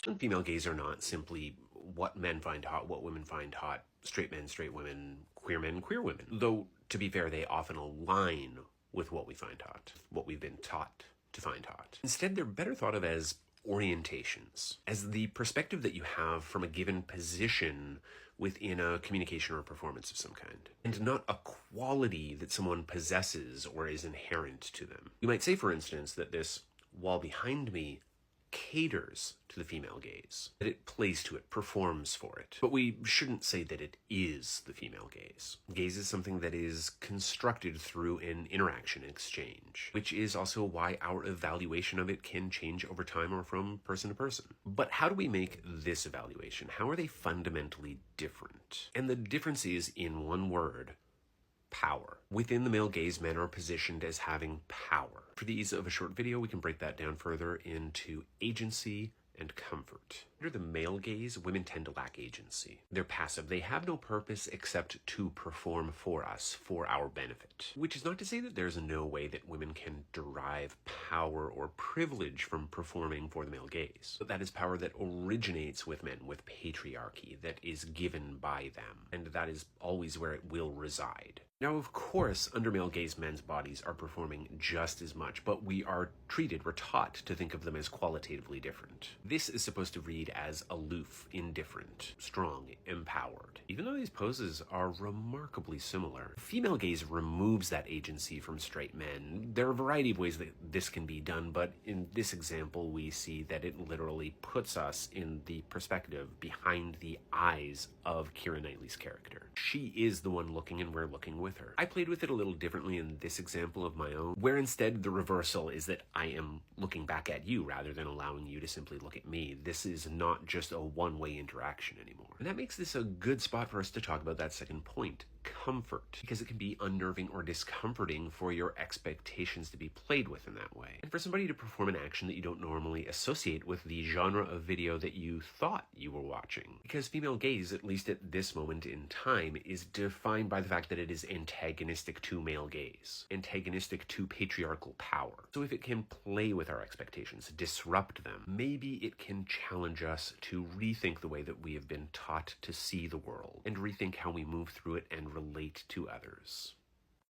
And female gaze are not simply what men find hot, what women find hot, straight men, straight women, queer men, queer women. Though, to be fair, they often align with what we find hot, what we've been taught to find hot. Instead, they're better thought of as orientations, as the perspective that you have from a given position within a communication or performance of some kind, and not a quality that someone possesses or is inherent to them. You might say, for instance, that this wall behind me caters to the female gaze, that it plays to it, performs for it. But we shouldn't say that it is the female gaze. Gaze is something that is constructed through an interaction exchange, which is also why our evaluation of it can change over time or from person to person. But how do we make this evaluation? How are they fundamentally different? And the difference is, in one word, power. Within the male gaze, men are positioned as having power. For the ease of a short video, we can break that down further into agency and comfort. Under the male gaze, women tend to lack agency. They're passive. They have no purpose except to perform for us, for our benefit. Which is not to say that there's no way that women can derive power or privilege from performing for the male gaze. But that is power that originates with men, with patriarchy, that is given by them. And that is always where it will reside. Now, of course, under male gaze, men's bodies are performing just as much, but we're taught to think of them as qualitatively different. This is supposed to read as aloof, indifferent, strong, empowered. Even though these poses are remarkably similar, female gaze removes that agency from straight men. There are a variety of ways that this can be done, but in this example, we see that it literally puts us in the perspective behind the eyes of Keira Knightley's character. She is the one looking, and we're looking with her. I played with it a little differently in this example of my own, where instead the reversal is that I am looking back at you rather than allowing you to simply look at me. This is not just a one-way interaction anymore. And that makes this a good spot for us to talk about that second point, comfort, because it can be unnerving or discomforting for your expectations to be played with in that way. And for somebody to perform an action that you don't normally associate with the genre of video that you thought you were watching. Because female gaze, at least at this moment in time, is defined by the fact that it is antagonistic to male gaze, antagonistic to patriarchal power. So if it can play with our expectations, disrupt them, maybe it can challenge us to rethink the way that we have been taught to see the world, and rethink how we move through it and relate to others.